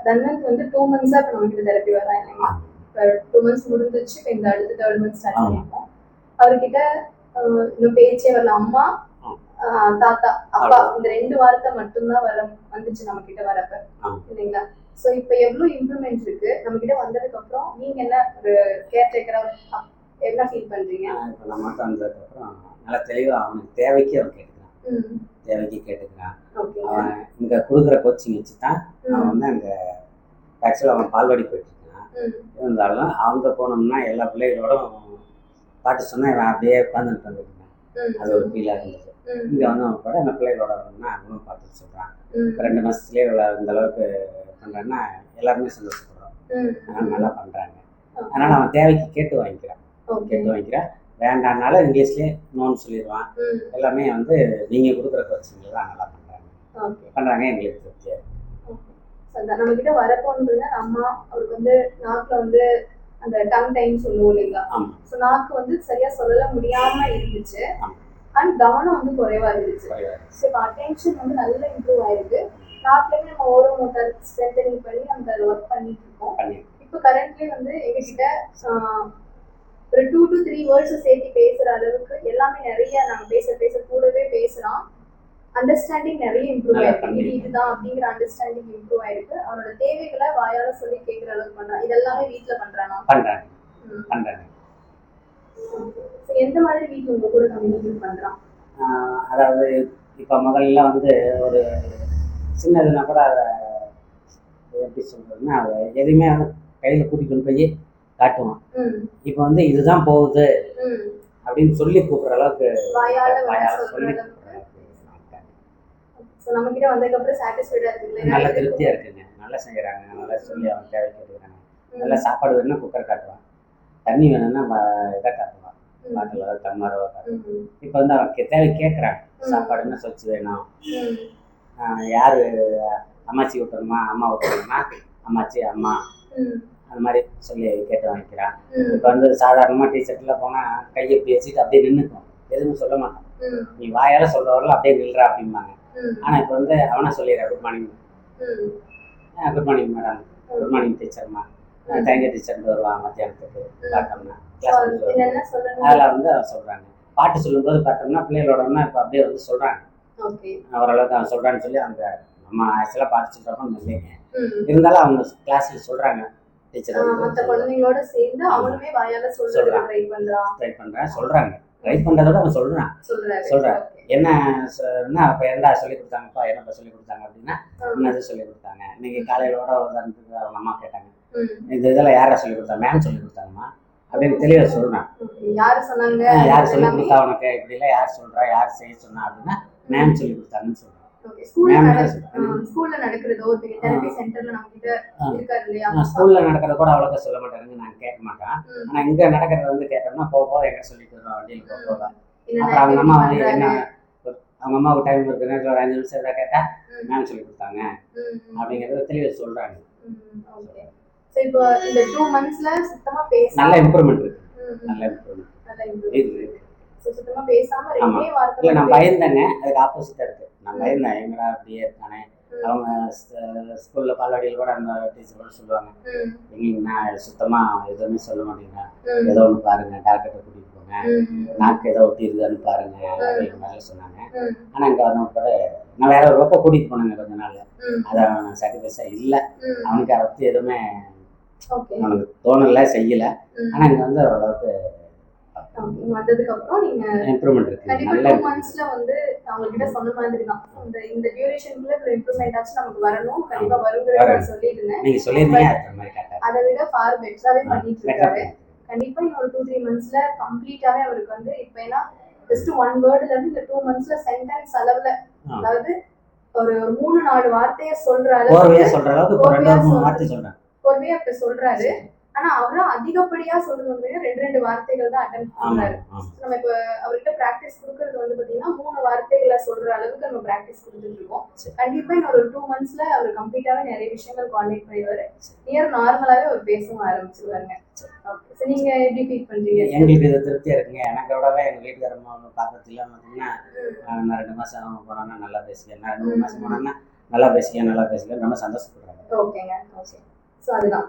தன்வந்த் வந்து 2 மந்த்ஸா இப்போ நம்ம கிட்ட தெரப்பி வரா இல்லைங்களா? இப்போ 2 மந்த்ஸ் முடிஞ்சிச்சு. இப்போ இந்த அடுத்த 3rd மந்த் ஸ்டார்ட் பண்ணிருக்கோம். அவர்கிட்ட இன்னும் பேச்சே வரல. அம்மா, தாத்தா, அப்பா இந்த 2 வார்த்தை மட்டும்தான் வந்துச்சு நம்ம கிட்ட வரப்ப இல்லைங்களா? ஸோ இப்போ எவ்வளோ இம்ப்ரூவ்மெண்ட் இருக்கு நம்ம கிட்ட வந்ததுக்கு அப்புறம் நீங்க என்ன ஒரு கேர்டேக்கரா என்ன ஃபீல் பண்றீங்க? இப்போ நம்ம மட்டும் வந்ததுக்கப்புறம் நல்லா தெளிவாக அவனுக்கு தேவைக்கு அவன் கேட்டுக்கிறான். அவன் இங்கே கொடுக்குற கோச்சிங் வச்சு தான் அவன் வந்து அங்கே ஆக்சுவலாக அவன் பால்வாடி போயிட்டு இருக்கான். இருந்தாலும் அவங்க போனோம்னா எல்லா பிள்ளைகளோடும் பாட்டு சொன்னால் இவன் அப்படியே உட்காந்துட்டு வந்துருக்கான். அது ஒரு ஃபீலாக இருந்தது. இங்கே வந்து அவன் கூட அந்த பிள்ளைகளோட வரணும்னா அவனும் பாட்டு சொல்கிறான். 2 மாதத்துலேயே இந்த அளவுக்கு பண்ணுறான்னா எல்லாருமே சந்தோஷப்படுறோம். அதனால் நல்லா பண்ணுறாங்க. அதனால் அவன் தேவைக்கு கேட்டு வாங்கிக்கிறான். வேண்டாம்னாலும் இங்கிலீஷ்லேயே நோன்னு சொல்லிடுவான். எல்லாமே வந்து நீங்கள் கொடுக்குற கோச்சிங்கில் தான் நல்லா பண்ணுறாங்க. எங்களுக்கு திருப்தியாக இருக்கு. நம்ம கிட்ட வரப்போ வந்து அம்மா அவருக்கு வந்து நாக்கில் வந்து அந்த டங் டைம் சொல்லுவோம் இல்லைங்களா? ஸோ நாக்கு வந்து சரியா சொல்ல முடியாம இருந்துச்சு. அண்ட் கவனம் வந்து குறைவா இருந்துச்சு. ஸோ இப்போ அட்டென்ஷன் வந்து நல்லா இம்ப்ரூவ் ஆயிருக்கு. நாட்லேயுமே நம்ம ஓரோ மோட்டார் ஸ்ட்ரென்தனிங் பண்ணி நம்ம அதை ஒர்க் பண்ணிட்டு இருக்கோம். இப்போ கரண்ட்லி வந்து எங்ககிட்ட ஒரு 2 to 3 வேர்ட்ஸ் சேர்த்து பேசுற அளவுக்கு எல்லாமே நிறைய நாங்கள் பேச கூடவே பேசுறான். அண்டர்ஸ்டாண்டிங் நிறைய இம்ப்ரூவ் ஆயிருக்கு. இதுதான் அப்படிங்கிற அண்டர்ஸ்டாண்டிங் இம்ப்ரூவ் ஆயிருக்கு. அவனோட தேவைகளை வாயால சொல்லி கேட்கிற அளவுக்கு பண்றான். இதெல்லாமே வீட்டுல பண்றாங்க. எந்த மாதிரி வீட்டுல உங்க கூட கம்யூனிகேட் பண்றான்? அதாவது இப்ப முதல்ல வந்து ஒரு சின்னதுன்னா கூட அதை எப்படி சொல்றதுன்னா அதை எதுவுமே வந்து கையில கூட்டிட்டு போய் காட்டுவான். இப்ப வந்து இதுதான் போகுது அப்படின்னு சொல்லி கூப்பிடுற அளவுக்கு சொல்லி நம்ம கிட்ட வந்ததுக்கு அப்புறம் சாட்டிஸ்ஃபைடா இருக்குங்க. நல்ல திருப்தியா இருக்குங்க. நல்லா செய்யறாங்க. நல்லா சொல்லி அவன் தேவை கேட்டுக்கிறாங்க. நல்லா சாப்பாடு வேணும்னா குக்கர் காட்டுவான். தண்ணி வேணும்னா இதை காட்டுவான். பாட்டில் டம்ளரோ காட்டுவான். இப்போ வந்து அவன் தேவை கேட்குறான். சாப்பாடுன்னா சொச்சு வேணும். யாரு அம்மாச்சி ஊட்டணுமா, அம்மா ஊட்டணுமா, அம்மாச்சி அம்மா அந்த மாதிரி சொல்லி கேட்டு வாங்கிக்கிறான். இப்போ வந்து சாதாரணமாக டீச்சர்ட்டில் போனால் கையை இப்படி வச்சுட்டு அப்படியே நின்றுக்கும். எதுவுமே சொல்ல மாட்டான். நீ வாயால சொல்ற வரல அப்படியே நில்றா அப்படிம்பாங்க. ஆனால் இப்போ வந்து அவனா சொல்லிடுறா good morning madam, good morning டீச்சர்மா, தேங்க்யூ டீச்சர்னு வருவான். மத்தியானத்துக்கு பார்த்தோம்னா கிளாஸ் அதில் வந்து அவன் சொல்கிறாங்க. பாட்டு சொல்லும்போது பார்த்தோம்னா பிள்ளைகளோடனா இப்போ அப்படியே வந்து சொல்கிறாங்க. ஓரளவுக்கு அவன் சொல்கிறான்னு சொல்லி அவங்க நம்ம ஆக்சுவலாக பாட்டு சொல்கிறப்ப இல்லைங்க. இருந்தாலும் அவங்க கிளாஸில் சொல்கிறாங்க. டீச்சர் குழந்தைங்களோட சேர்ந்து அவனுமே வாயால சொல்றான். ட்ரை பண்ணுறத விட அவன் சொல்கிறான். என்ன அப்போ என்ன சொல்லி கொடுத்தாங்கப்பா, என்னப்பா சொல்லி கொடுத்தாங்க அப்படின்னா என்னது சொல்லி கொடுத்தாங்க. இன்னைக்கு காலையிலோட உதாரணத்துக்கு அவங்க அம்மா கேட்டாங்க, இந்த இதெல்லாம் யாரா சொல்லி கொடுத்தாங்க, மேம் சொல்லி கொடுத்தாங்கம்மா அப்படின்னு தெளிவாக சொல்கிறான். யார் சொல்லி கொடுத்தா உனக்கு இப்படிலாம் யார் சொல்கிறா, யார் செய்ய சொன்னா அப்படின்னா மேம் சொல்லி கொடுத்தாங்கன்னு சொல்கிறான். ஸ்கூல்ல நடக்கிறது கூட அவ்வளோக்கா சொல்ல மாட்டாங்க. நான் கேட்க மாட்டேன். ஆனா இங்க நடக்கிறத வந்து கேட்டோம்னா போக எங்க சொல்லிட்டு வருவோம். வண்டியில் போக அப்புறம் அவங்க அம்மா வந்து என்ன அவங்க அம்மாவுக்கு டைம் இருக்குன்னு ஒரு 5 நிமிஷம் எதாவது கேட்டா மேம் சொல்லி கொடுத்தாங்க அப்படிங்கிறத தெளிவாக சொல்றாங்க. இப்போ இந்த 2 மந்த்ஸ்ல சுத்தமா நல்ல இம்ப்ரூவ்மெண்ட் இருக்கு. நல்ல இம்ப்ரூவ்மெண்ட் சுத்தமா பேசாம ரெண்டே வார்த்தை. இல்ல நான் பயந்தேங்க. அதுக்கு ஆப்போசிட்டா இருக்கு. நான் பயந்தேன் எங்கடா அப்படியே இருக்கானே. அவங்க ஸ்கூல்ல பால்வாடியில் கூட அந்த டீச்சர் கூட சொல்லுவாங்க, எங்கன்னா சுத்தமா எதுவுமே சொல்ல மாட்டேங்க, ஏதோ ஒன்று பாருங்க, டாக்டர்கிட்ட கூட்டிட்டு போங்க, நாக்கு ஏதோ ஒட்டி இருக்குதுன்னு பாருங்க அப்படிங்கிற மாதிரி சொன்னாங்க. ஆனா இங்க வந்து கூட நான் வேற ஒரு பக்கம் கூட்டிட்டு போனேங்க கொஞ்ச நாள். அதை அவன் சாட்டிஸ்ஃபைஸா இல்லை. அவனுக்கு அதை பத்தி எதுவுமே அவனுக்கு தோணல, செய்யல. ஆனா இங்க வந்து ஓரளவுக்கு வந்ததுக்கு அப்புறம் நீங்க இம்ப்ரூவ்மெண்ட் இருக்கு. கண்டிப்பா 2 மந்த்ஸ்ல வந்து அவங்க கிட்ட சொன்ன மாதிரி தான் இந்த டியூரேஷன்க்குள்ள ஒரு இம்ப்ரூவ்மெண்ட் ஆச்சு நமக்கு வரணும். கண்டிப்பா வருங்கிறத நான் சொல்லிருந்தேன். நீங்க சொல்லிருந்தீங்க. அது மாதிரி கரெக்ட்டா அதை விட ஃபார் பெட்டராவே பண்ணிட்டு இருக்காரு. கண்டிப்பா இன்னொரு 2-3 மந்த்ஸ்ல கம்ப்ளீட்டாவே அவருக்கு வந்து இப்போ ஏன்னா ஜஸ்ட் 1 வேர்ட்ல இருந்து இந்த 2 மந்த்ஸ்ல சென்டென்ஸ் அளவுல அதாவது ஒரு 3-4 வார்த்தையை சொல்ற அளவுக்கு பொறுமையா இப்ப சொல்றாரு. ஆனா அவரும் அதிகப்படியா சொல்றது வந்து 2 வார்த்தைகள் தான் அட்டெம்ப்ட் பண்றாரு. நம்ம இப்ப அவர்கிட்ட பிராக்டிஸ் கொடுக்கறது வந்து பாத்தீங்கன்னா 3 வார்த்தைகளை சொல்ற அளவுக்கு நம்ம பிராக்டிஸ் கொடுத்துட்டு இருக்கோம். கண்டிப்பா இன்னொரு 2 மந்த்ஸ்ல அவர் கம்ப்ளீட்டாவே நிறைய விஷயங்கள் கான்டெக்ட் பண்ணிடுவாரு. நியர் நார்மலாவே அவர் பேசவும் ஆரம்பிச்சிருவாங்க. நீங்க எப்படி ஃபீல் பண்றீங்க? எங்களுக்கு இது திருப்தியா இருக்குங்க. எனக்கு விடவே எங்க வீட்டுக்காரம்மா பார்க்கறதுல பார்த்தீங்கன்னா நான் 2 மாசம் போனோன்னா நல்லா பேசுவேன். நான் 2 மாசம் போனோன்னா நல்லா பேசிக்க ரொம்ப சந்தோஷப்படுறாங்க. ஓகேங்க. ஓகே. ஸோ அதுதான்.